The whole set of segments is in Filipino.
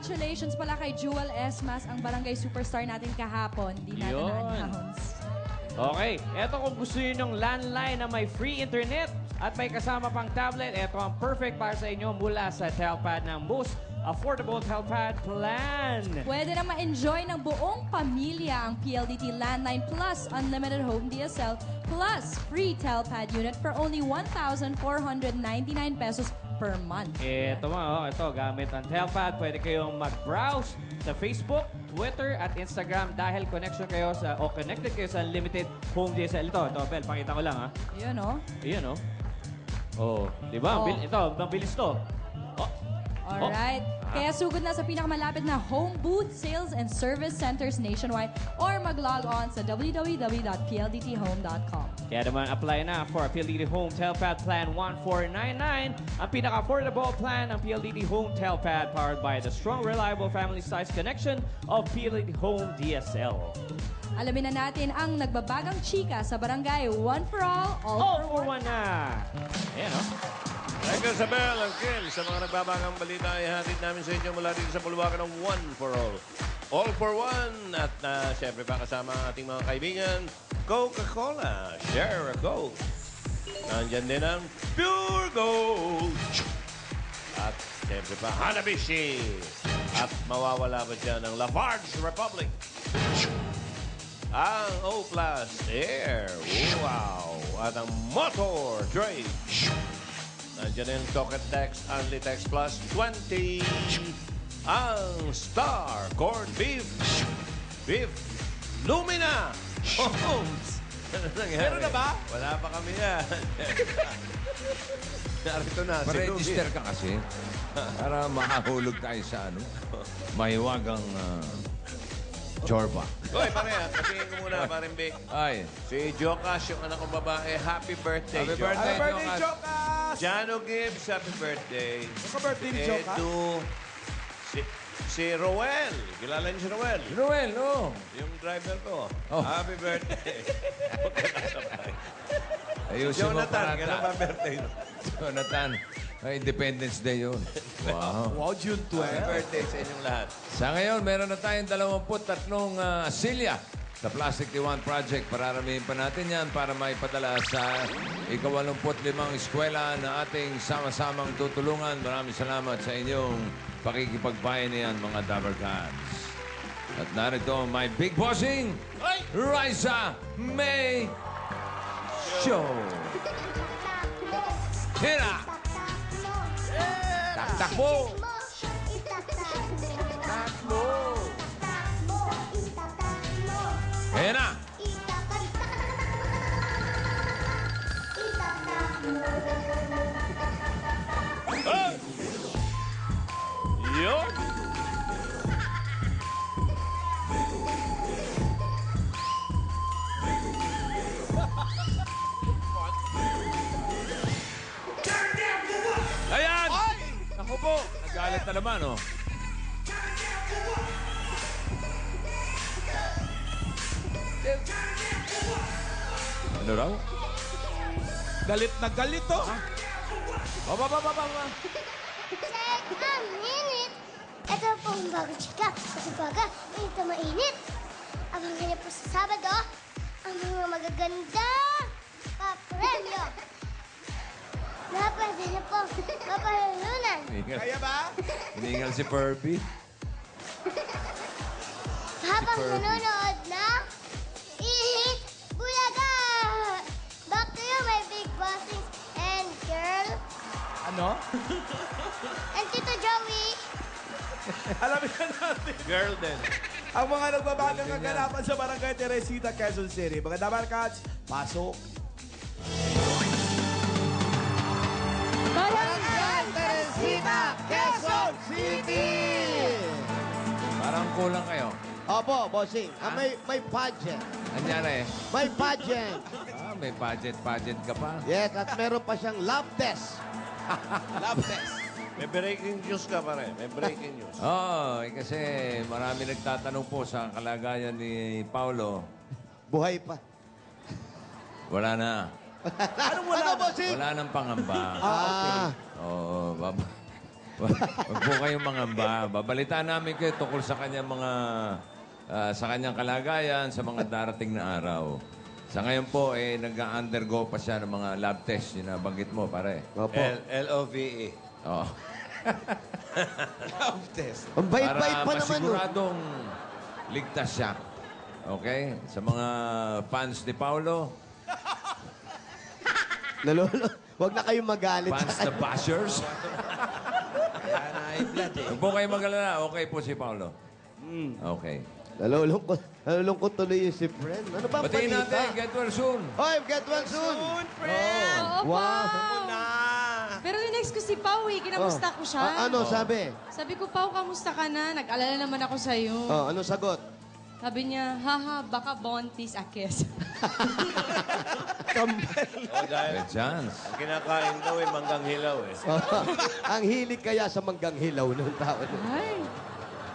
congratulations pala kay Jewel Esmas, ang barangay superstar natin kahapon. Di natin Yun. na-announce. Okay, eto kung gusto niyo ng landline na may free internet at may kasama pang tablet, eto ang perfect para sa inyo mula sa Telpad ng Boost Affordable Telpad Plan. Pwede na ma-enjoy ng buong pamilya ang PLDT Landline Plus Unlimited Home DSL Plus Free Telpad Unit for only 1,499 pesos per month. Ito ito gamit ang Telpad. Pwede kayong mag-browse sa Facebook, Twitter at Instagram dahil connected kayo sa unlimited home DSL. Ito, Bel, pakita ko lang ha. Yun, oh. Ayan, oh. Oh, di ba? Oh. Ito, mabilis to. Oh. Alright. Kaya sugod na sa pinakamalapit na home booth, sales, and service centers nationwide or mag-log on sa www.pldthome.com. Kaya naman apply na for PLDT Home Telpad Plan 1499, ang pinaka-affordable plan ng PLDT Home Telpad powered by the strong, reliable family-size connection of PLDT Home DSL. Alamin na natin ang nagbabagang chika sa barangay One for All All for one na! Ayan, oh. Thank you, Isabel and Kim. Sa mga nagbabagang balita ay hatid namin sa inyo mula dito sa Puluwakan ng One for All. All for one. At syempre pa kasama ang ating mga kaibigan, Coca-Cola. Share a Coke. Nandyan din ang Pure Gold. At syempre pa, Hanabishi. At mawawala pa dyan ang Lafarge Republic. Ang O-Plus Air. Wow. At ang Motor Trade. Nandiyan yung Toket Text, Only Text Plus 20. Ang Star Corned Beef. Beef Lumina Homes. Ano nangyari? Meron na ba? Wala pa kami yan. Narito na si Pa-register Lumina. ka kasi para makahulog tayo sa mahiwagang chorba. Hoy, pare, sabihin ko muna, parin Vic. Ay, Si Jokas, yung anak kong babae, happy birthday, Happy Jokas. birthday. Happy birthday, Jokas. Jokas! Jano Gibbs, happy birthday. Happy birthday ni Jokas. Si Roel. Kilala niyo si Roel? Noel, no. Yung driver ko. Oh. Happy birthday. Ayusin mo Jonathan, parata. kailan ba birthday? Jonathan, Independence Day yun. Wow. Wow, June Happy 12. birthday sa inyong lahat. Sa ngayon, meron na tayong 23 silya sa Plastic Diwan Project. Pararamihin pa natin yan para maipadala sa 85 eskwela na ating sama-samang tutulungan. Maraming salamat sa inyong pakikipagbayanihan, mga Dabber Cats. At narito, my big bossing, Raisa May Show. Hira! Takbo! Takbo! Ayan na! Yun! Ayan! Ako po! Nagalit na naman, oh. Ano raw? Galit na galit, oh. Baba! Check a minute. Ito po ang bagong chika. Kasi baga, mainit na mainit. Abangan niyo po sa Sabado ang mga magaganda papremyo. Na pwede na po mapahalunan. Kaya ba? Hiningal si Furby. Habang nanonood na Ihit Bulaga! Back to you, my big bossings and girl. Ano? And Tito Joey. Alamin na natin. Girl din. Ang mga nagbabagang kaganapan sa Barangay Teresita, Quezon City. Mga Dabar Cats, pasok. Barangay Teresita, Quezon City! Parang kulang kayo. Opo, bossing. May pageant. Anyari? May pageant. May budget ka pa. Yes, at meron pa siyang love test. Love test. May breaking news ka pare. May breaking news. Kasi marami nagtatanong po sa kalagayan ni Paulo. Buhay pa. Wala na. Anong wala? Ano, bossing? Wala nang pangamba. Ah, Oo, Huwag po kayong mangamba. Babalitaan namin kayo tungkol sa kanyang mga sa kanyang kalagayan sa mga darating na araw. Sa ngayon po, nag-undergo pa siya ng mga lab test. Yung nabanggit mo, pare. Opo. L-O-V-E. Oo. Love test. Ang bait-bait pa Para naman, no? masiguradong ligtas siya. Okay? Sa mga fans ni Paolo, Nalolo. Huwag na kayong magalit fans sa na bashers, Kaya na high blood eh. huwag po kayong mag-alala. Okay po si Paolo. Okay. Nalulungkot tuloy yung si Fred. Ano ba ang Batiin balita? natin. Get well soon. Oy, get well soon! friend! Oo, Wow. Pao. Na! Pero next ko si Pao eh. Kinamusta ko siya. Ano sabi? Sabi ko, Pao, kamusta ka na? Nag-alala naman ako sa'yo. Ano sagot? Sabi niya, haha, baka bontis akes. Oh, dahil May chance. ang kinakain daw ay manggang hilaw eh. Ang hilig kaya sa manggang hilaw ng tao. Ay,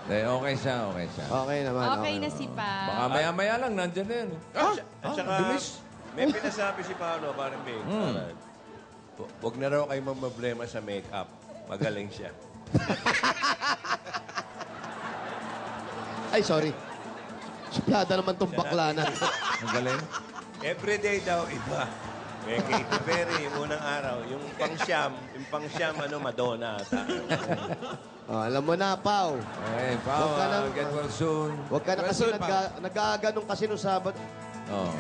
Okay siya, okay siya. Okay naman. okay na si Pao. Baka maya-maya lang, nandyan na yan. At saka, may pinasabi si Paolo, parang Big. Huwag na raw kayo problema sa makeup. Magaling siya. Ay, sorry. Suplada naman tong bakla na. Ang galing. Everyday daw iba. May Katy Perry, yung unang araw. Yung pang-siyam, Madonna. Alam mo na, Pao. Okay, Pao, Huwag ka nang- get well soon. Huwag ka na kasi Well, Pao. nagaganong kasi nung Sabado. Oh.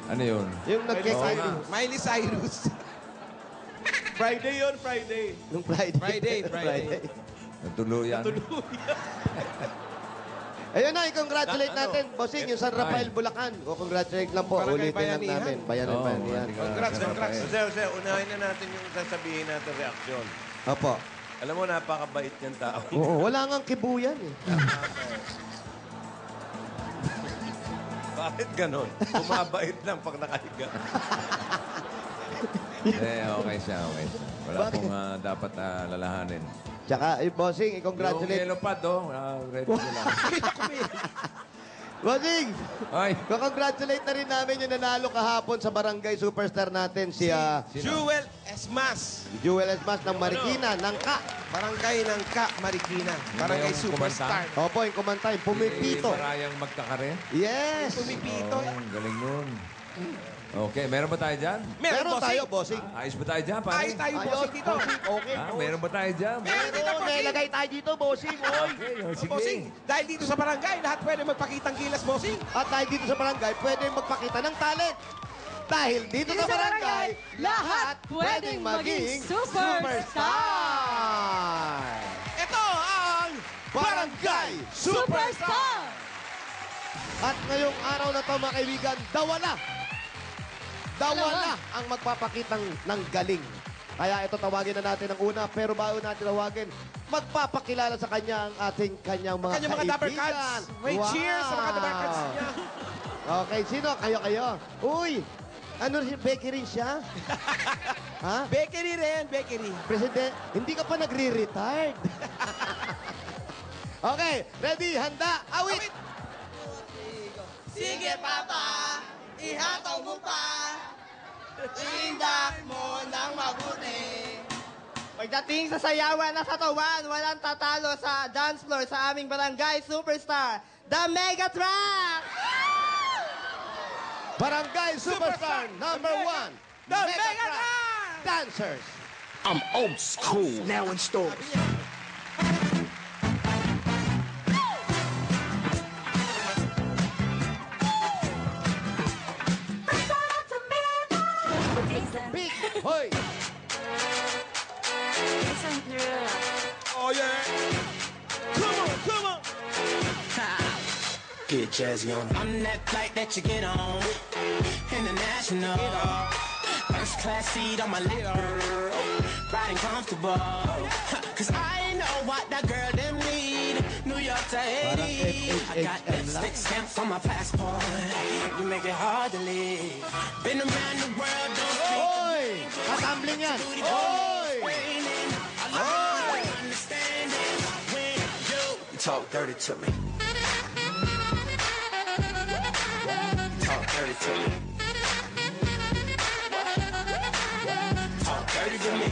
Ano yun? Yung nagkikay. Miley Cyrus. Friday yun, Friday. Nung Friday. Friday. Natuluyan. Ayun na, i-congratulate natin, bossing, yung San Rafael, Bulacan. O, congratulate lang po. Barangay Ulitin lang Bayanihan. namin. Bayanihan, Oo, Bayanihan. Congrats, congrats. Jose, unahin na natin yung sasabihin natin reaksyon. Opo. Alam mo, napakabait niyang tao. Oo, wala nga kibuyan eh. Bakit ganon? Bumabait lang pag nakahiga. Okay siya, okay siya. Wala Bakit? pong dapat lalahanin. Tsaka, bossing, Yung i-congratulate. yellow pad, ready ko lang. Bossing, Ay, congratulate na rin namin yung nanalo kahapon sa barangay superstar natin, si Jewel Esmas. Jewel Esmas ng Marikina, ng Ka. Barangay ng Ka, Marikina. Barangay yung Superstar. Opo, yung kumanta, yung pumipito. Marayang magkakare. Yes! Pumipito. Galing nun. Okay, meron ba tayo dyan? Meron tayo, bossing. Ayos ba tayo dyan, pare? Ayos tayo, bossing dito. Okay. Meron ba tayo dyan? Meron, nilagay tayo dito, bossing. Oy! Okay, sige. Bossing, dahil dito sa barangay, lahat pwede magpakitang gilas, bossing. At dahil dito sa barangay, pwede magpakita ng talent. Dahil dito sa barangay, lahat pwedeng maging superstar. Ito ang Barangay Superstar! At ngayong araw na to, mga kaibigan, dawala ang magpapakitang ng galing. Kaya ito, tawagin na natin ang una. Pero bago natin tawagin, magpapakilala sa kanya ang kanyang mga Kanyang mga Dapper kaibigan. Cats. May cheers sa mga Dapper Cats niya. Okay, sino? Kayo. Uy, ano rin, Becky rin siya? Ha? Bakery rin, bakery. President, hindi ka pa nagre-retired. Okay, ready, handa, awit! Sige, Papa, ihataw mo pa. Indak mo ng mabuti. Pagdating sa sayawan at satawan, walang tatalo sa dance floor sa aming barangay superstar, The Megatron! Barangay Superstar number 1, The Megatron! Dancers. I'm old school, now in stores. Big, hoy! Oh, yeah. Come on. Get jazzy on. I'm that flight that you get on. International. First class seat on my lap, girl. Riding comfortable. Cause I know what that girl them need. New York to Haiti. I got lipstick stamps on my passport. You make it hard to leave. Been around the world, don't Hoy! Katambling yan! Hoy! understand it when you Talk dirty to me. Talk dirty to me. talk dirty to me.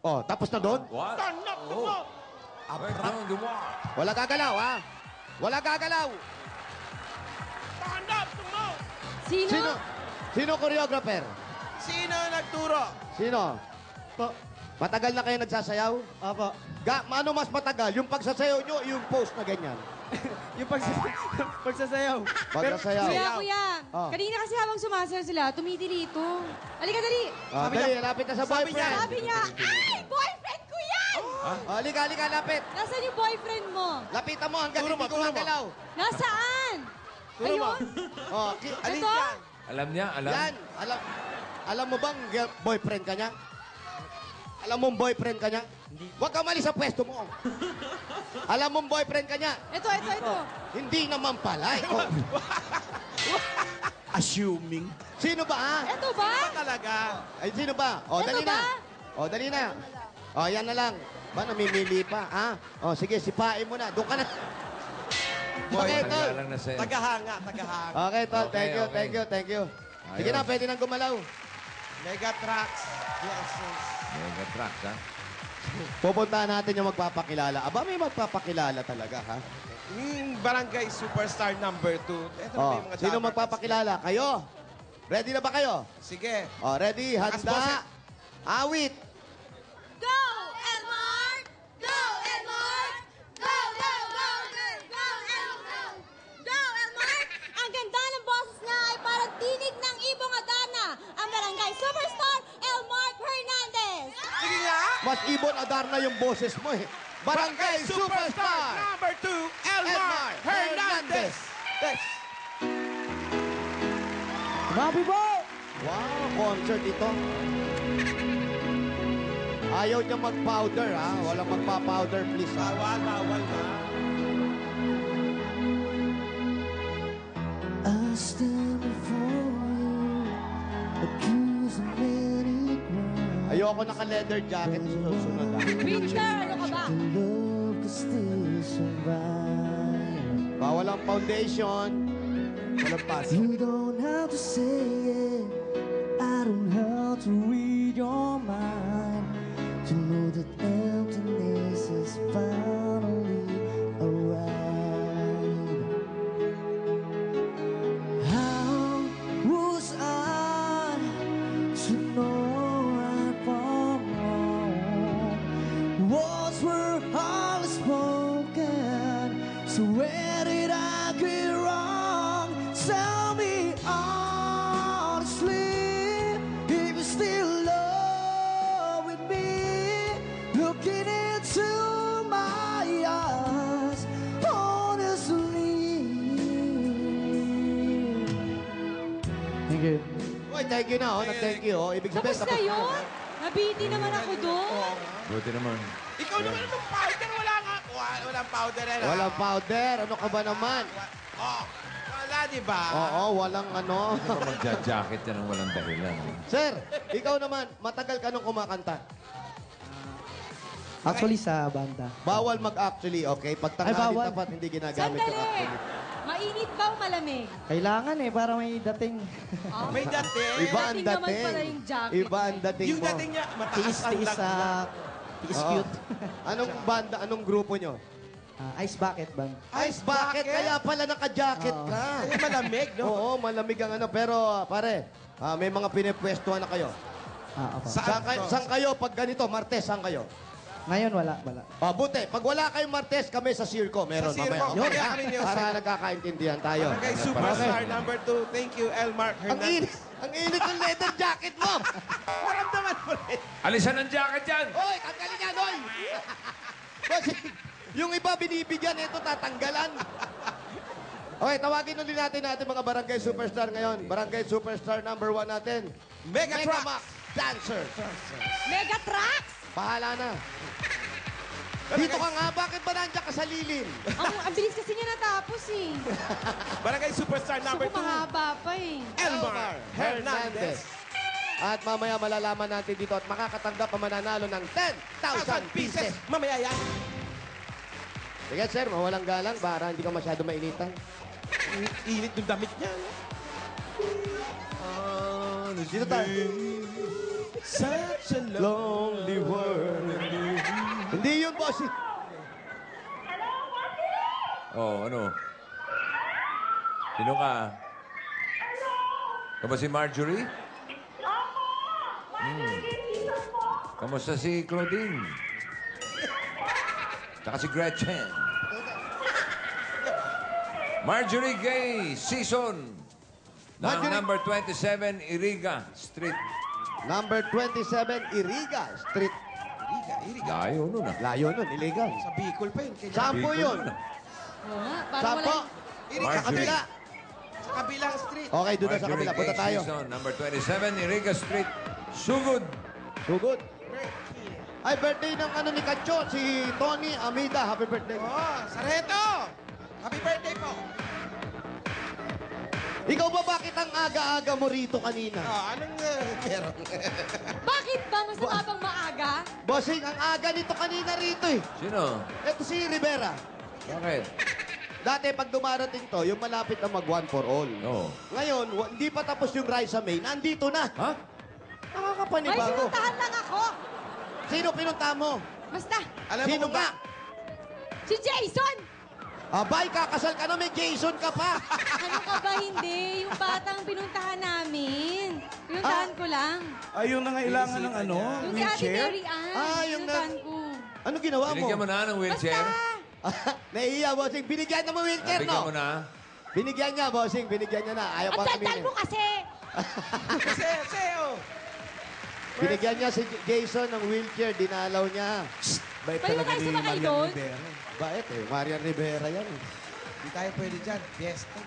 Oh, tapos na doon? What? Turn up the mo! Right down the wall. Wala gagalaw, ha? Wala gagalaw. Turn up the mo! Sino? Sino? Sino choreographer? Sino ang nagturo? Sino? Matagal na kayo nagsasayaw? Apo. Ano mas matagal? Yung pagsasayaw nyo, yung pose na ganyan? Yung pagsasayaw. Pagsasayaw. Kuya. Oh. Kanina kasi habang sumasayaw sila, tumitilito. Halika, dali. Dali, lapit na sa boyfriend. Sabi niya, ay, boyfriend ko yan! Halika, lapit. Nasaan yung boyfriend mo? Lapitan mo hanggang Turo hindi mo, ko turo mo. magalaw. Nasaan? Turo mo. Ayun. Oh, Alin Ito? yan? Alam niya, alam. yan. Alam mo bang boyfriend ka niya? Alam mong boyfriend ka niya? Huwag ka mali sa pwesto mo. Alam mong boyfriend ka niya? Ito. Hindi naman pala. Oh. Assuming. Sino ba, ha? Ito ba? Talaga. Ay, sino ba? O, Ito dali ba? na. O, dali na. O, yan na lang. Ba, namimili pa, ha? O, sige, sipain mo na. Doon ka na. Okay, tol. Naglalang na sa'yo. Tagahanga. Okay, tol. Okay, Thank you, okay. thank you. Sige Ayos. na, pwede nang gumalaw. Megatrax. Yes. Mega tracks, ha? Pupuntahan natin yung magpapakilala. Aba, may magpapakilala talaga, ha? Barangay Superstar number 2. Ito na O, yung mga sino dapat. magpapakilala? Kayo? Ready na ba kayo? Sige. O, ready? Lakas, Handa? boses. Awit! Go, Elmar! Go, Elmar! Go, go, go! Go, Elmar! Go, Elmar! Ang ganda ng boses niya ay parang tinig ng ibong Adana, ang barangay superstar, Elmar Hernandez! Sige nga. Mas Ibon Adarna yung boses mo, eh. Barangay Superstar! number 2, Elmar Hernandez. Yes. Mabi po! Wow, concert ito. Ayaw niya mag-powder, ha? Walang magpa-powder, please, ha? Bawal na. I stand before you, accused of many crimes. Ayoko naka-leather jacket sa susunod, ha? Winter, ano ka ba? Love can still survive. Bawal ang foundation. Walang pass. You don't have to say it. I don't have to read your mind to know that emptiness is finally arrived. How was I to know right from wrong? Words were hardly spoken, so where did I get wrong? Tell me honestly, if you still love with me, looking into my eyes, honestly. Thank you. Uy, thank you na, oh. Nag-thank you, oh. Ibig sabihin, Tapos na yun? Nabiti naman ako doon. Buti naman. Ikaw naman ang powder. Wala nga. Walang powder. Walang powder. Ano ka ba naman? Oh, wala, di ba? Oo, walang ano. Hindi pa magja-jacket yan ng walang dahilan. Sir, ikaw naman, matagal ka nung kumakanta. Actually, sa banda. Bawal mag-actually, okay? Pag Ay, tanghali bawal. tapat, hindi ginagamit yung Sandali. actually. Mainit ba o malamig? Kailangan para may dating. Oh. May dating. Iba ang Dating naman dating. pala yung jacket. Iba ang dating Yung mo. dating niya, mataas ang Tiis-tiis sa... laglag. Tiis Oo. cute. Anong banda, anong grupo nyo? Ice Bucket Band. Ice Bucket, kaya pala naka-jacket Oo. ka. Kasi malamig, no? Oo, malamig ang ano. Pero, pare, may mga pinipwestuhan na kayo. Opo. Saan kayo pag ganito? Martes, saan kayo? Ngayon, wala. Buti, pag wala kayong Martes, kami sa Circo. Meron Sa Circo, mamaya. kaya ha? kami ni Jose. Para nagkakaintindihan tayo. Barangay Superstar number 2. Thank you, Elmar Ang init, Hernandez. ang init ng leather jacket mo. Maramdaman mo rin. Alisan ang jacket yan! Hoy, tanggalin yan, hoy! Kasi, yung iba binibigyan, ito tatanggalan. Okay, tawagin ulit natin mga Barangay Superstar ngayon. Barangay Superstar number 1 natin. Megatrax. Dancer. Megatrax! Bahala na. Dito ka nga, bakit ba nandiyan ka sa lilim? Ang bilis kasi niya natapos eh. Barangay Superstar Gusto number ko 2. mahaba pa eh. Elmar Hernandez. At mamaya malalaman natin dito at makakatanggap ang mananalo ng 10,000 pieces. Mamaya yan. Sige, sir, mawalang galang para hindi ka masyado mainitan. Init ng damit niya. No? Dito tayo. Such a lonely world. Hindi yun, boss. Oh, ano? Sino ka? Ka ba si Marjorie? Kamusta si Claudine? Tsaka si Gretchen. Marjorie Gay, season. Marjorie- Number 27, Iriga Street. Number 27, Iriga Street. Layo nun ah. Layo nun, illegal. Sa Bicol pa yun. Saan po yun? Oo nga, parang Saan po? wala. Sa kabila. Sa kabilang street. Okay, doon na sa Marjorie kabila. Punta Gay, tayo. season. Number 27, Iriga Street. Sugod. Sugod. Ay, birthday ng ano ni Kacho, si Tony Amida. Happy birthday. Oh, Sareto! Happy birthday po. Ikaw ba bakit ang aga-aga mo rito kanina? Oh, anong meron? Bakit ba masama bang maaga? Bossing, ang aga nito kanina rito eh. Sino? Ito si Rivera. Bakit? Dati pag dumarating to, yung malapit na mag one for all. Oo. Ngayon, hindi pa tapos yung Raisa May, nandito na. Ha? May Nakakapanibago. sinuntahan lang ako. Sino pinunta mo? Basta, Alam mo Sino kung ba? si Jason! Abay, kakasal ka na, may Jason ka pa. Ano ka ba hindi? Yung batang pinuntahan namin. Pinuntahan ko lang. Ay, yung nangailangan ng ano? Yung si Ate Wheelchair? Mary Ann. Ah, yung pinuntahan ko. Ano ginawa mo? Binigyan mo na ng wheelchair? Basta! Nahihiya, bossing. Binigyan na mo wheelchair, Bigyan no? mo na. Binigyan niya, bossing. Binigyan niya na. Ayaw Ang pa daldal aminin. mo kasi! Kasi, oh. Binigyan niya si Jason ng wheelchair. Dinalaw niya. Bait Kayo talaga kayo ni sumakay Marian doon? Rivera. Bait eh. Marian Rivera yan eh. Hindi tayo pwede dyan. Fiesta.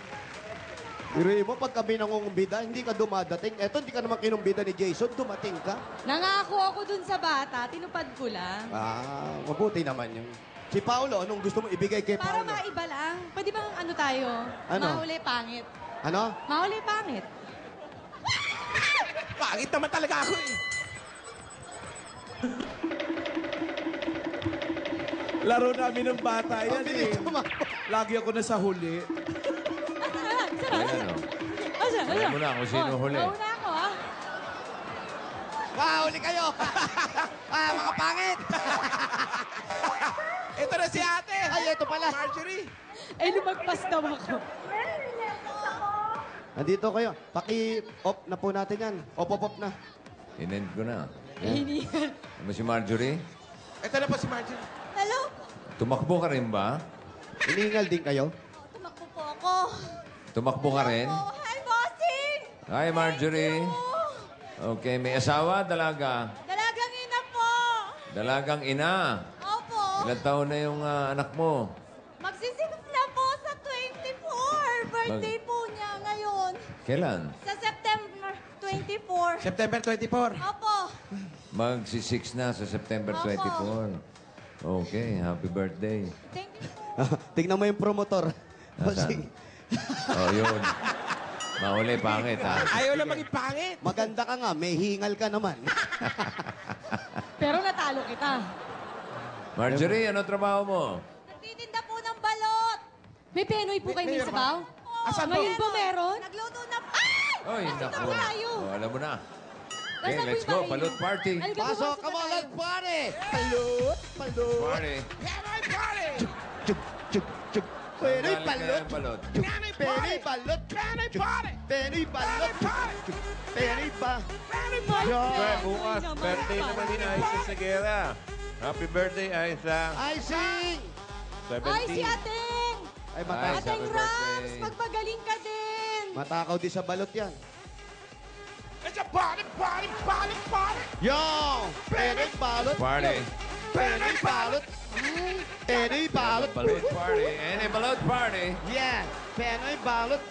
Iruin mo, pag kami nangungumbida, hindi ka dumadating. Eto, hindi ka naman kinumbida ni Jason. Dumating ka. Nangako ako dun sa bata, tinupad ko lang. Ah, mabuti naman yun. Si Paolo, anong gusto mo ibigay kay Para Paolo? maiba lang. Pwede bang ano tayo? Ano? Mahuli pangit. Ano? Mahuli pangit. Pangit naman talaga ako eh. Laro namin ng bata yan eh. Lagi ako na sa huli. Ayan o. Alam mo na kung sino huli. Mauna ako, ha? Huli kayo! Mga pangit! Ito na si ate. Ay, ito pala. Marjorie. Eh, lumagpas daw ako. Nandito kayo. Paki-off na po natin yan. Off na. Inend ko na. Hinihan. Ano ba si Marjorie? Ito na po si Marjorie. Hello? Tumakbo ka rin ba? Iningal din kayo. Tumakbo po ako. Tumakbo ka rin? Oh, hi, bossing! Hi, Marjorie. Okay, may asawa, dalaga? Dalagang ina po. Dalagang ina. Opo. Ilan taon na yung anak mo? Magsisix na po sa 24. Birthday po niya ngayon. Kailan? Sa September 24. September 24. Opo. Magsi-6 na sa September 24. Okay, happy birthday. Thank you po. Tignan mo yung promotor. Nasaan? Oh, yun. Mahuli, pangit, ha? Ayaw na maging pangit. Maganda ka nga, may hingal ka naman. Pero natalo kita. Marjorie, ano trabaho mo? Nagtitinda po ng balot. May penoy po kayo may Meron sabaw? Asan po? Ngayon po meron? Nagluto na. Ay! Oy, Nasa naku. tayo. Oh, alam mo na. Okay, Nasaan po let's yung go. bahay Balut niyo? party. Halika, Pasok, pumasok come na on, tayo. let's party! Balot! Balot! Party. Penoy party! Chuk, chuk, chuk. Penoy Galing balot! kaya balot. Chuk, Penoy balot! Penoy party! Penoy balot! Chuk, Penoy pa! Penoy party! Siyempre, bukas, birthday naman ni Aisa Segura. Happy birthday, Aisa. Icing! 17. Ay, si Ating! Ay, Ay, matakaw. Ating happy Rams, birthday. magpagaling ka din! Matakaw di sa balot yan. It's a party, party, party, party! Yo! Penoy balot! Party. Penoy balot! Penoy balot! Balut party. Any balut party. Yeah! Penoy balot!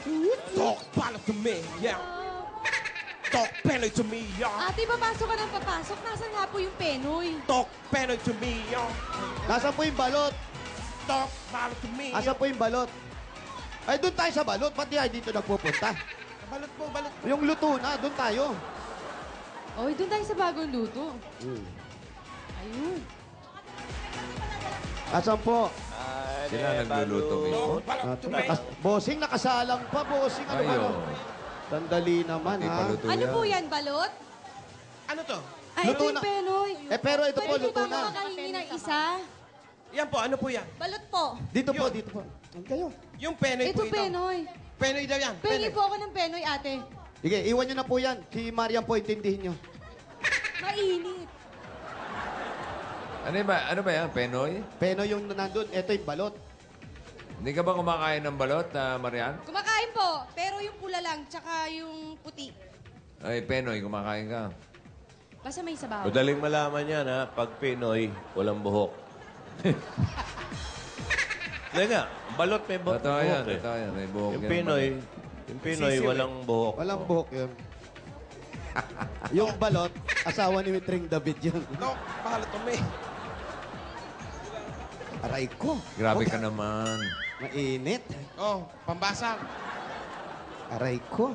Talk balot to me, yeah. Talk Penoy to me, yeah. Ate, papasok ka ng papasok. Nasaan nga po yung penoy? Talk Penoy to me, yeah. Nasaan po yung balot? Talk balot to me, Nasaan po yung balot? Ay, doon tayo sa balot. Ba't di tayo dito nagpupunta? Balot po, balot. Yung luto na, doon tayo. Oy, doon tayo sa bagong luto. Ayun. Asan po? Sila nagluluto mismo. Talk balot to me. Bossing, nakasalang pa, bossing. Ano ba? Ayo. Sandali naman, ha? Ipaluto Ano yan. po yan, balot? Ano to? Ay, Luto ito yung na. Penoy. Pero ito po, Pwede luto ba na. makahingi ng isa? Yan po, ano po yan? Balot po. Dito po, dito po. Ang kayo. Yung Penoy Ito po ito. Penoy. Penoy daw yan. Pengi po ako ng Penoy, ate. Sige, iwan nyo na po yan. Si Mariam po, intindihin nyo. Mainit. Ano ba yan? Penoy? Peno yung nandun, ito yung balot. Hindi ka ba kumakain ng balot, Marian? Kumakain po, pero yung pula lang, tsaka yung puti. Ay, Penoy, kumakain ka. Basta may sabaw. Madaling malaman yan, ha? Pag Pinoy, walang buhok. Hindi nga, balot may buhok. Totoo yan, eh. totoo yan. May buhok Yung yan, Pinoy, balot. yung Pinoy, Sisiw, walang buhok. Walang buhok yun. Yung balot, asawa ni Mitring David yun. No, bahala to may. Aray ko. Grabe ka naman. Mainit. Oh, pambasag. Aray ko.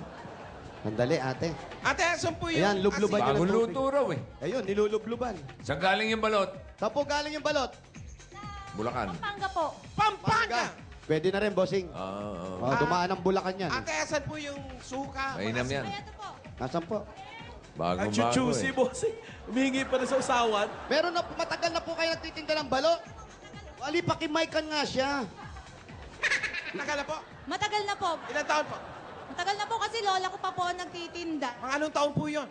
Sandali, ate. Ate, asan po yung... Ayan, lubluban nyo Bagong ng tubig. luto raw eh. Ayun, nilulubluban. Saan galing yung balot? Saan po galing yung balot? Bulacan. Pampanga po. Pampanga! Pwede na rin, bossing. Oo. Oh, dumaan ang Bulacan yan. Ate, asan po yung suka? Mainam yan. Ito po. Nasaan po? Ang Bagong-bago chuchusi, eh. bossing. Humihingi pa na sa usawan. Meron na, matagal na po kayo nagtitinda ng balot. Ali, pakimaikan nga siya. Tagal na po. Matagal na po. Ilang taon po? Matagal na po kasi lola ko pa po ang nagtitinda. Mga anong taon po yun?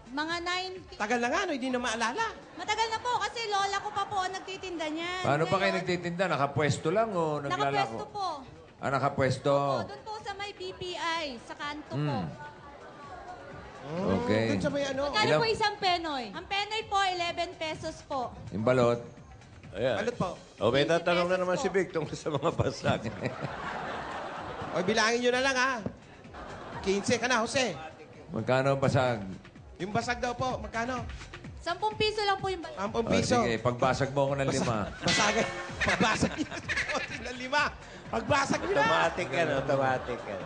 Mga 90. Tagal na nga, no? Hindi na maalala. Matagal na po kasi lola ko pa po ang nagtitinda niyan. Paano pa kayo Ngayon, nagtitinda? Nakapwesto lang o naglalako? Nakapwesto po. Nakapwesto. Doon po sa may BPI, sa kanto po. Okay. Doon sa may ano. Magkano Ilang- po isang Penoy? Ang Penoy po, 11 pesos po. Yung balot. Ayan. Balot po. O, may 20 tatanong na pesos naman po. si Vic tungkol sa mga basag. O, bilangin nyo na lang, ha? 15 ka na, Jose. Magkano ang basag? Yung basag daw po, magkano? 10 piso lang po yung 10 O, piso. sige, pagbasag mo ako ng 5. Basagay. Pagbasag niya. Ng 5. Pagbasag niya. Automatic yan, automatic yan.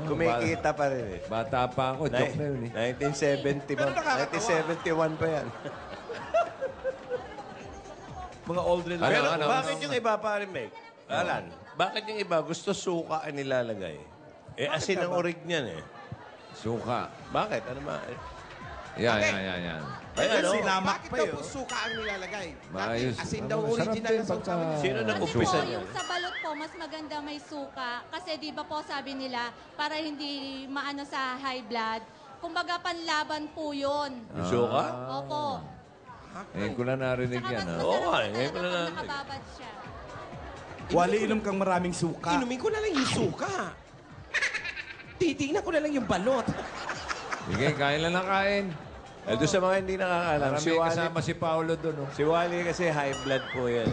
Kumikita pa rin eh. Bata pa ako, joke na yun eh. 1970 Pero ba? nakakatawa. 1971 pa yan. Mga old rin. Pero ano, bakit yung iba pa rin, Meg? Alan, bakit yung iba gusto suka ang nilalagay? Eh, asin ang orig niyan eh. Suka. Bakit? Ano ba? Yan, Okay. yan. Ay, ano? Sinamak Bakit pa daw yun. po suka ang nilalagay? Maayos. Dati asin daw Ano, original sarap na din suka. pagka- Sino Kasi nag-umpisa po, niyan? yung sa balot po, mas maganda may suka. Kasi di ba po sabi nila, para hindi maano sa high blood, kumbaga panlaban po yun. Yung suka? Opo. Ngayon ko na narinig Tsaka yan. mas ah. Oo, masarap nga, ngayon ko na talaga pag narinig. nakababad siya. Wali, inom kang maraming suka. Inumin ko na lang yung suka. Titignan ko na lang yung balot. Sige, kain lang ng kain. Eh, doon sa mga hindi nakakaalam, Marami si Wally, kasama si Paolo doon. Oh. si Wally kasi high blood po yan.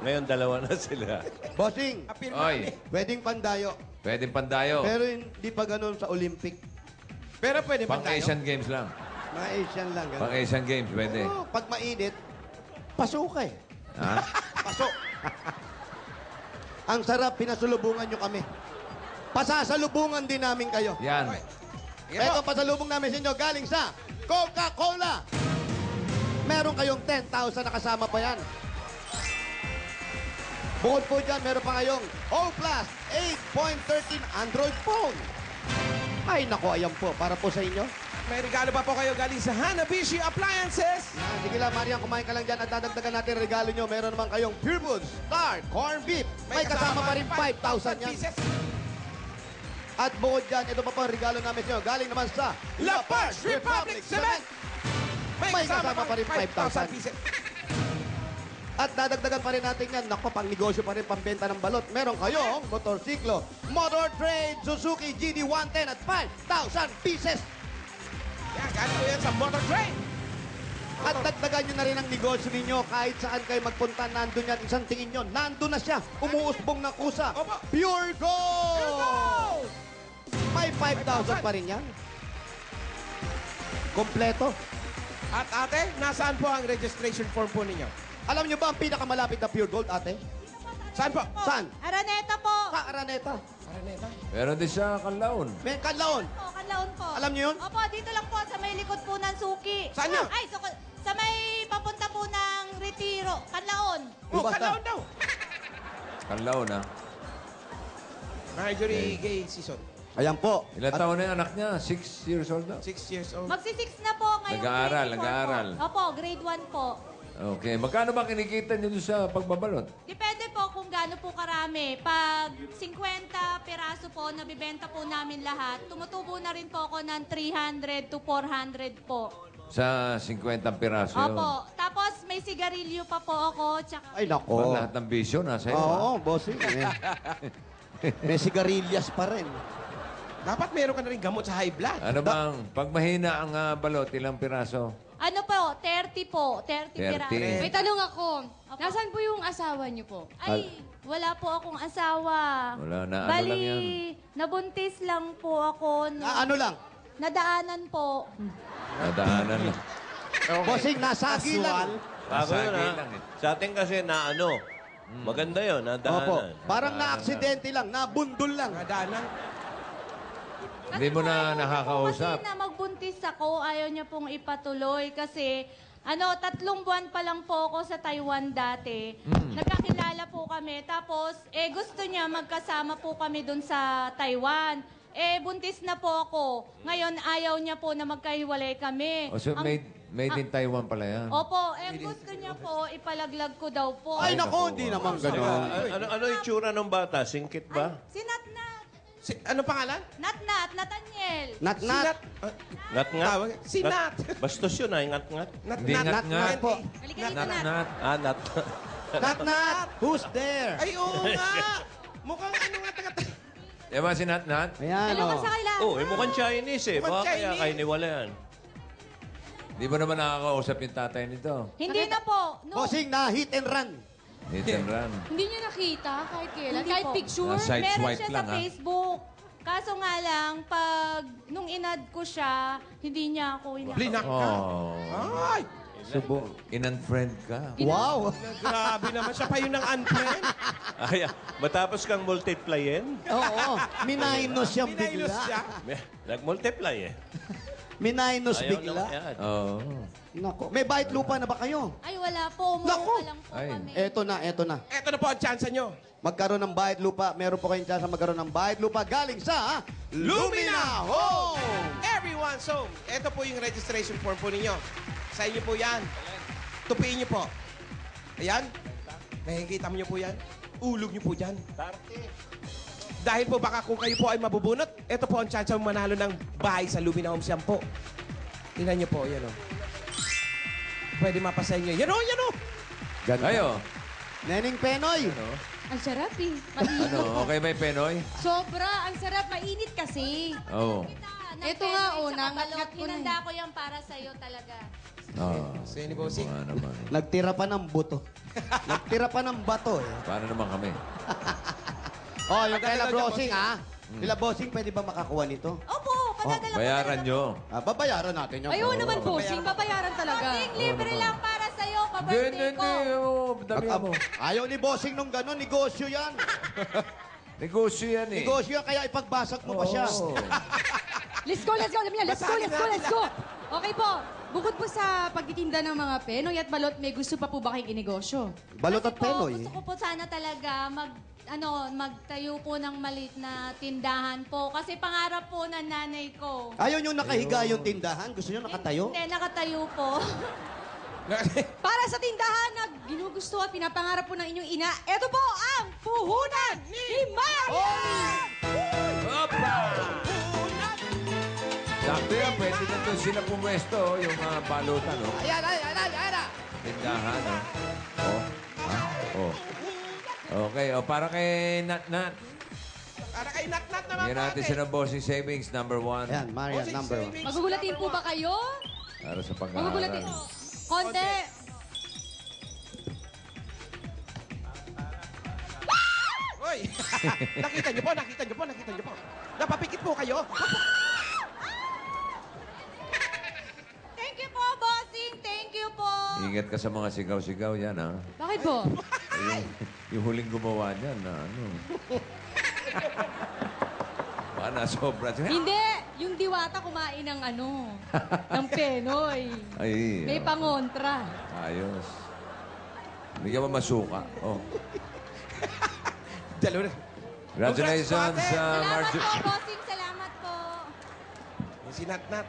Ngayon, dalawa na sila. Bossing, Oy, pwedeng pandayo. pwedeng pandayo. Pero hindi pa ganun sa Olympic. Pero pwede ba Pang tayo? Asian Games lang. Mga Asian lang. Ganun. Pang Asian Games, pwede. Oo, pag mainit, pasok eh. Ha? Pasok. Ang sarap, pinasulubungan nyo kami. Pasasalubungan din namin kayo. Yan. Ito pasalubong namin sa inyo galing sa Coca-Cola. Meron kayong 10,000 na kasama pa yan. Bukod po dyan, meron pa ngayong O Plus 8.13 Android phone. Ay, naku, ayan po. Para po sa inyo. May regalo pa po kayo galing sa Hanabishi Appliances. Yan, sige lang, Marian, kumain ka lang dyan at dadagdagan natin ang regalo nyo. Meron naman kayong Pure Foods Star Corn Beef. May kasama pa rin 5,000 yan. pieces. At bukod dyan, ito pa po ang regalo namin sa inyo. Galing naman sa La Paz Republic Cement. May kasama pa rin 5,000. pieces. At dadagdagan pa rin natin yan. Naku, pang negosyo pa rin, pambenta ng balot. Meron kayong motorsiklo, Motor Trade, Suzuki GD110 at 5,000 pieces. Yan, galing po yan sa Motor Trade. At dagdagan nyo na rin ang negosyo ninyo. Kahit saan kayo magpunta, nandun yan. Isang tingin nyo, nandun na siya. Umuusbong ng kusa. Opo. Pure Gold! Pure Gold! May 5,000 pa rin yan. Kompleto. At ate, nasaan po ang registration form po ninyo? Alam nyo ba ang pinakamalapit na Pure Gold, ate? Saan po? Saan? Araneta po. Sa Araneta. Araneta. Meron din siya Kanlaon. May Kanlaon. Kanlaon po. Alam niyo yun? Opo, dito lang po sa may likod po ng suki. Saan yun? Ay, sa may papunta po ng Retiro. Kanlaon. Oh, Basta. Kalaon daw. Kanlaon, ha? Marjorie Gay Season. Ayan po. Ilan taon na yung anak niya? 6 years old na? 6 years old. Magsi-6 na po ngayon. Nag-aaral, grade 4 po. nag-aaral. Opo, grade 1 po. Okay. Magkano ba kinikita niyo doon sa pagbabalot? Depende po kung gaano po karami. Pag 50 piraso po, nabibenta po namin lahat, tumutubo na rin po ako ng 300 to 400 po. Sa 50 piraso yun. Opo. Tapos may sigarilyo pa po ako. Tsaka... Ay, nako. Lahat ng bisyo nasa iyo. Oo, bossing. May sigarilyas pa rin. Dapat meron ka na rin gamot sa high blood. Ano bang, pag mahina ang balot, ilang piraso? Ano po? 30 po. 30 piraso. 30. May tanong ako. Nasaan po yung asawa niyo po? Ay, wala po akong asawa. Wala na, ano Bali, lang yan? nabuntis lang po ako. Ano lang? Nadaanan po. Nadaanan lang. Bossing, nasagi lang. Bago yun, Nasagi ha? lang eh. Sa atin kasi na ano, maganda yun, Opo. nadaanan. Parang na-aksidente lang, nabundol lang. Nadaanan. Hindi mo na nakakausap. Kasi na magbuntis ako, ayaw niya pong ipatuloy kasi 3 buwan pa lang po ako sa Taiwan dati. Nagkakilala po kami. Tapos, gusto niya magkasama po kami dun sa Taiwan. Buntis na po ako. Ngayon, ayaw niya po na magkahiwalay kami. O, so made in Taiwan pala yan. Opo, gusto niya po, ipalaglag ko daw po. Ay, nako, hindi naman gano'n. Ano yung tsura ng bata? Singkit ba? Si Natnat. Ano pangalan? Natnat, Nathaniel. Nat-nat. Ngat-ngat? Tawag. Si Nat. Bastos yun, ay ngat-ngat. Hindi ngat-ngat. po. Halika dito, Nat. Nat. Ah, nat. Nat-nat. Who's there? Ay, oo nga. Mukhang ano nga taga... Diba si Nat-Nat? Ayan, Hello oh. ka sa kaila. Oh, mukhang Chinese eh. Mukhang Baka kaya Chinese. kayo niwala yan. Di ba naman nakakausap yung tatay nito? Hindi na po. No. Bossing, na hit and run. Hit and run. Hindi niyo nakita kahit kailan? Hindi Kahit po. picture? Side Meron swipe siya lang, sa ha? Facebook. Kaso nga lang, nung inad ko siya, hindi niya ako inad. Blinak ka. Oh. Ay! Subo, in-unfriend ka. Wow. Grabe naman. Siya pa yun ng unfriend. Ay, matapos kang multiplyin, Oo. Minainos siyang Minailos bigla. siya. nag-multiply eh. Minainos Ayaw bigla. naman yan. Oo. Nako. May bayit lupa na ba kayo? Ay, wala po. Naku! Umuha lang po Ay. kami. Eto na, eto na. Ito na po ang chance nyo. Magkaroon ng bayad lupa. Meron po kayong chance na magkaroon ng bayad lupa galing sa Lumina Home! Everyone's home. Ito po yung registration form po ninyo. Sa inyo po yan. Tupiin nyo po. Ayan. Nakikita mo nyo po yan. Ulog nyo po dyan. Dahil po baka kung kayo po ay mabubunot, ito po ang chance mo manalo ng bahay sa Lumina Home Siyan po. Tingnan nyo po, yan o. Pwede mapasa inyo. Yan o, yan o. Ganda. Ayo. Neneng Penoy. Ang sarap eh. Ano, okay ba yung Penoy? Sobra. Ang sarap. Mainit kasi. Oo. Ito nga, nangat-ngat ko na. Hinanda ko yan para sa'yo talaga. Oh. Sa'yo ni Bossing. Naman. Nagtira pa ng buto. Nagtira pa ng bato eh. Paano naman kami? Oh, yung kay La Bossing, ha? Sila Bossing, pwede ba makakuha nito? Opo, padadala Bayaran nyo. Babayaran natin yung... Ayaw naman po. Babayaran talaga. Konting libre lang para sa'yo, Hindi, pa-birthday ko. Dami mo. Ayaw ni Bossing nung gano'n, negosyo yan. Negosyo yan eh. Negosyo yan, kaya ipagbasag mo pa siya. Oo. Let's go, let's go. Alam niyo, let's go, let's go, let's go. Okay po. Bukod po sa pagtitinda ng mga penoy at balot, may gusto pa po ba kayong inegosyo? Balot at Kasi po, Penoy. gusto ko po sana talaga magtayo po ng maliit na tindahan po. Kasi pangarap po ng nanay ko. Ayaw nyo nakahiga yung tindahan? Gusto nyo nakatayo? Hindi, nakatayo po. Para sa tindahan na ginugusto at pinapangarap po ng inyong ina, ito po ang Puhunan ni Marian! Opa! Sakto yan, pwede na doon sila pumwesto, yung mga balutan, no? Ayan, ayan, ayan, ayan. Tindahan, no? Oh. Ah, oh. Okay, para kay Nat-Nat. Para kay Nat-Nat naman Bigyan natin siya ng bossing savings, number 1. Ayan, Marian, number 1. Magugulatin po ba kayo? Para sa Magugulatin. pag-aaral. Konti. Hoy! Nakita nyo po, nakita nyo po, nakita nyo po. Napapikit po kayo. Thank you po, bossing. Thank you po. Ingat ka sa mga sigaw-sigaw yan, ha? Bakit po? Yung huling gumawa niyan, na ano. Baka nasobra siya. Hindi. Yung diwata kumain ng ng penoy. Ay, May pangontra. ayos. Hindi ka ba masuka? Oh. Dalawa na. Congratulations, Salamat Marjorie. po, bossing. Salamat po. Yung si Nat-Nat.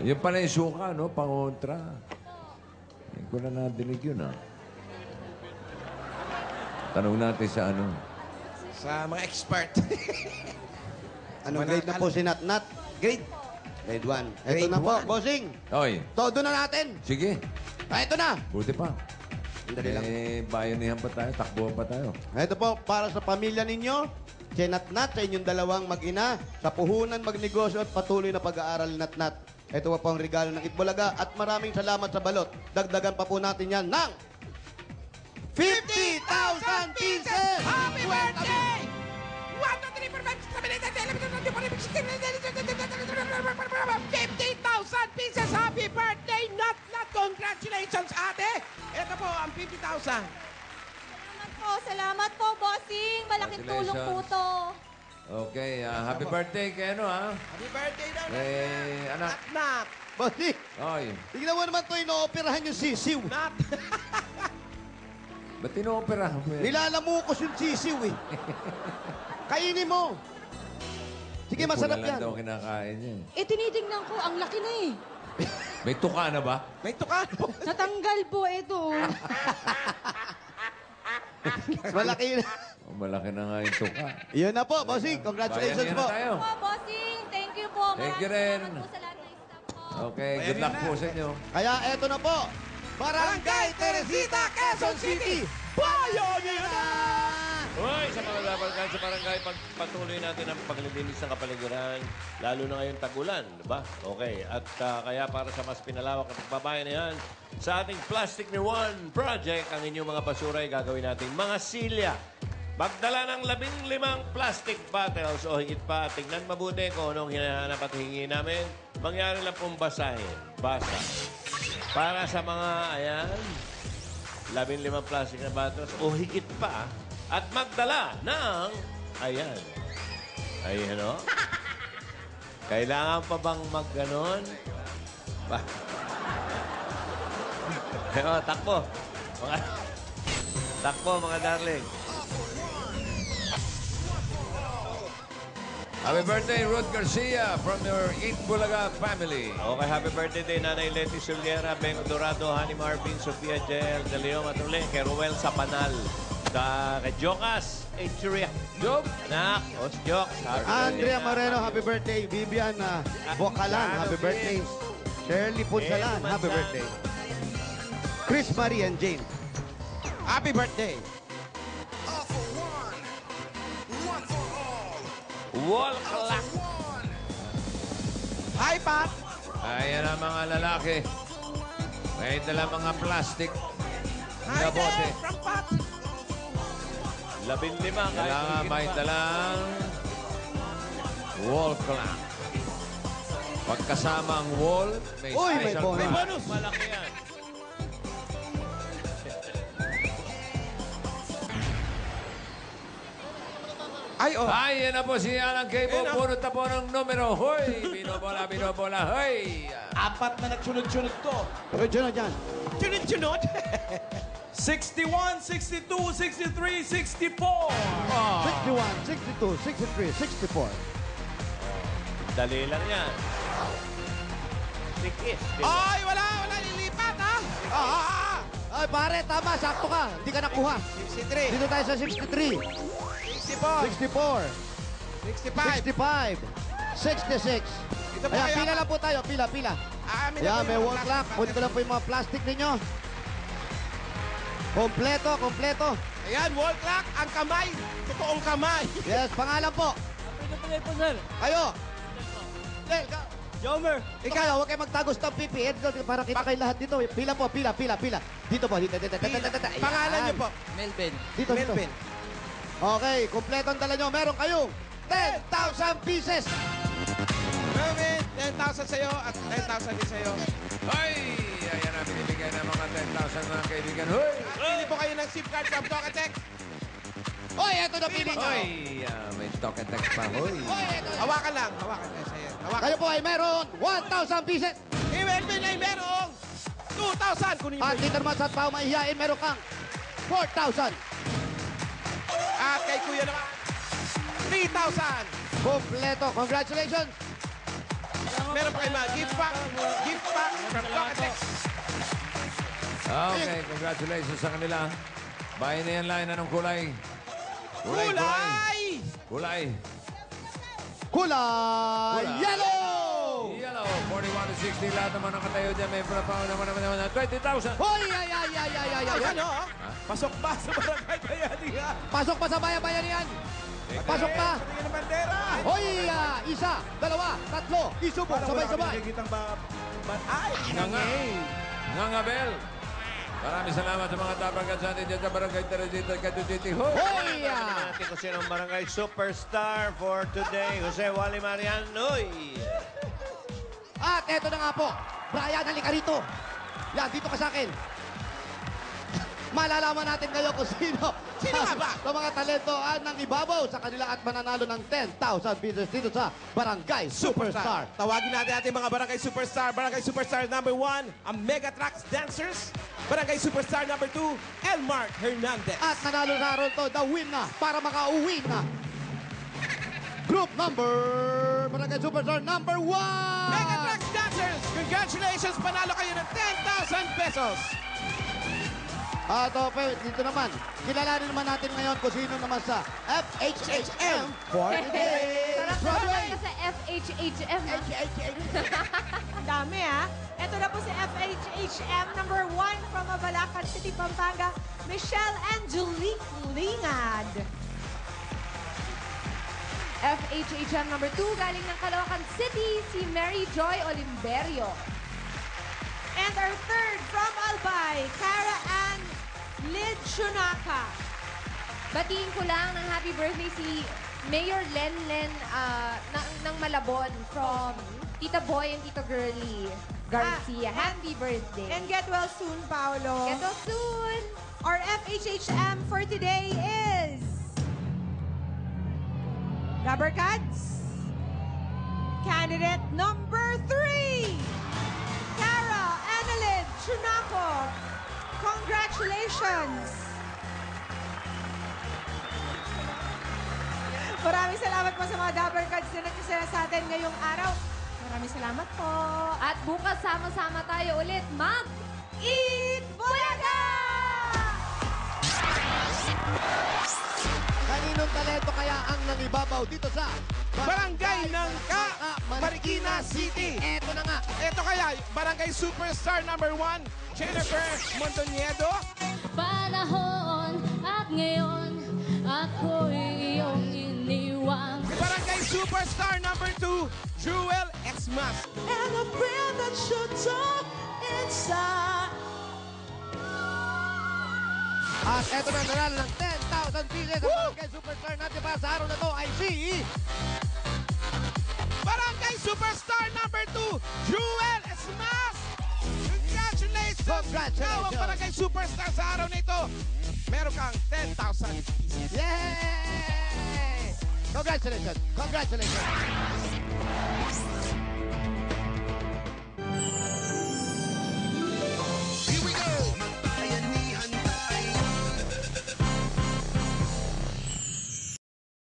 Yun pala yung suka, no? Pangontra. Hindi ko na nadinig yun, ah. Tanong natin sa ano. Sa mga expert. Anong grade na po si Nat-Nat? Grade. Grade 1. Ito Grade na po, one. bossing. Oy, Todo na natin. sige. Ito na. Buti pa. Dali lang. Bayanihan pa tayo, takbuhan pa tayo. Ito po, para sa pamilya ninyo, si Nat-Nat, sa inyong dalawang mag-ina, sa puhunan, magnegosyo at patuloy na pag-aaral ni Nat-Nat. Ito po ang regalo ng Itbulaga at maraming salamat sa balot. Dagdagan pa po natin yan ng 50,000 pieces! Happy birthday! 50,000 pieces! Happy birthday! Nat-Nat! Congratulations, ate! Ito po, ang 50,000. Salamat po, bossing. Malaking tulong po to. Okay, happy birthday kay ano, ha? Happy birthday daw, Anak. Nat-Nat! Bossing, Oy, tignan mo naman ito, inooperahan yung sisiw. Nat! ba't tinopera mo yan? Nilalamukos yung sisiw eh. Kainin mo. Sige, masarap Pula lang yan. daw kinakain niya. Tinitingnan ko, ang laki na eh. May tuka na ba? May tukan po. Natanggal po ito. Malaki na. Oh, malaki na nga yung tuka. Yun na po, bossing. Congratulations Bayanihan po. na tayo. Po, bossing. Thank you po. Thank you Maraming rin. salamat po sa lahat ng staff po. Okay, good luck po sa inyo. Kaya eto na po. Barangay Teresita, Quezon City. Pioneer na! Hoy, sa mga labalkan sa barangay, pagpatuloy natin ang paglilinis ng kapaligiran, lalo na ngayong tagulan, di ba? Okay, at kaya para sa mas pinalawak at pagbabayanihan, sa ating Plastic ni One project, ang inyong mga basura ay gagawin natin mga silya. Magdala ng 15 plastic bottles o higit pa. Tignan mabuti kung anong hinahanap at hingi namin. Mangyari lang pong basahin. Basa. Para sa mga, ayan, 15 plastic na bottles o higit pa. At magdala ng, ayan. Ayan, o. Kailangan pa bang mag-ganon? Takbo. Takbo, mga darling. Happy birthday, Ruth Garcia from your Eat Bulaga family. Okay, happy birthday din, Nanay Leti Soliera, Beng Dorado, Honey Marvin, Sofia Jael, De Leon Matule, kay Ruel Sapanal, kay Jokas, Echuria, Joke. Anak, Os Jokes, Andrea Moreno, happy birthday. Vivian Bocalan, happy birthday. Shirley Punsalan, happy birthday. Chris Marie and Jane. Happy birthday! Wall Clock. Hi, Pat! Ayan ang mga lalaki. May dala mga plastic Hi na bote. there, from Pat! 15, Kailangan may dalang wall clock. Pagkasama ang wall, may Uy, may special bonus. prize. Bonus! Malaki yan. Ay, oh! Ay, yan na po si Alan Cabo. Yan na. Punot na po ng numero. Hoy! Binobola, hoy! Apat na nagsunod-sunod to. Okay, dyan na dyan. Chunod-chunod! 61, 62, 63, 64. 61, 62, 63, 64. Dali lang yan. Tikis. Ay, wala! Wala! Lilipat, ha? Ay, pare, tama. Sakto ka. Hindi ka nakuha. 63, Dito tayo sa 63, 64, 64, 65. 65, 66. Ito po Ayan, kayo. pila lang po tayo. Pila, pila. Amin na Ayan, po may yung wall mga clock. plastic Kunin ko lang po yung mga plastic ninyo. Kompleto, kompleto. Ayan, wall clock, ang kamay. Totoong kamay. Yes, pangalan po. Kayo. Del, ka. Jomer. Ikaw, huwag kayo magtagos ng pipi. Ito, para kita kayo lahat dito. Pila po, pila. Dito po, dito. Pangalan niyo po. Dito, dito. Melvin. Okay, kompleto ang dala nyo. Meron kayong 10,000 pieces. Melvin, 10,000 sa'yo at 10,000 din sa'yo. Hoy! Ayan na, binibigay ng mga 10,000 mga kaibigan. Hoy! Pili po kayo ng SIM card from Tokacheck. Hoy, eto na pili nyo. Hoy! May talk and text pa. Hoy! Hawakan lang. Hawakan lang sa'yo. Hawakan. Kayo po ay meron 1,000 pieces. Si Melvin ay merong 2,000. Kunin mo At yun. dito naman sa tao mahihiyain, meron kang 4,000. At kay Kuya naman, 3,000. Kompleto. Congratulations. Meron pa kayo mga gift pack from Cocatex. Okay, congratulations sa kanila. Bayan na yan, line. Anong kulay? Kulay! Yellow! Yellow, 41 to 60. Lahat naman nakatayo dyan. May prapaw naman 20,000. Hoy, ay. Ano? Pasok pa sa barangay Bayanihan. Pasok pa sa bayan-bayanihan. Pasok pa. Tingin ng bandera. Hoy, isa, dalawa, tatlo. Isubok, sabay-sabay. Ngangabel. Maraming salamat sa mga tabagat sa atin dyan sa Barangay Teresita, Cavite. Hoy! Natin kung sino ang barangay superstar for today. Jose Wally Marianoy. At eto na nga po. Brian, halika rito. Yan, dito ka sa akin. Malalaman natin ngayon kung sino nga ba? sa mga talentoan ng ibabaw sa kanila at mananalo ng 10,000 pesos dito sa Barangay Superstar. Tawagin natin ating mga Barangay Superstar. Barangay Superstar number 1, ang Megatrax Dancers. Barangay Superstar number 2, Elmark Hernandez. At nanalo na ron to, the win na para makauwi na. Group number, Barangay Superstar number 1. Megatrax Dancers, congratulations! Panalo kayo ng 10,000 pesos. At dito naman, kilalanin naman natin ngayon kung sino naman sa FHHM for today. Sarap na sa FHHM. Ang dami, ha? Ito na po si FHHM number 1 from Mabalacan City, Pampanga, Michelle Angelique Lingad. FHHM number 2, galing ng Caloocan City, si Mary Joy Olimberio. And our third from Albay, Cara Ann Lidchunaka. Batiin ko lang ng happy birthday si Mayor Lenlen ng Malabon from Tita Boy and Tita Girlie Garcia. Happy birthday. And get well soon, Paolo. Get well soon. Our FHHM for today is Rubber Cats. Candidate number 3, Cara Annalyn Chunaco. Congratulations! Maraming salamat po sa mga Rubber Cats na nagkasala sa atin ngayong araw. Maraming salamat po. At bukas sama-sama tayo ulit Eat Bulaga! Kaninong talento kaya ang nangibabaw dito sa Barangay ng Marikina City. Eto na nga. Ito kaya, Barangay Superstar number 1, Jennifer Montoniedo. Panahon at ngayon, ako'y iyong iniwan. Barangay Superstar number 2, Jewel Xmas. And a friend that should talk inside. At eto na nanalo ng 10,000 pieces sa Barangay Superstar natin para sa araw na to ay si Barangay Superstar number 2, Jewel Smash! Congratulations! Ikaw ang Barangay Superstar sa araw na ito. Meron kang 10,000 pieces. Yay! Congratulations! Congratulations!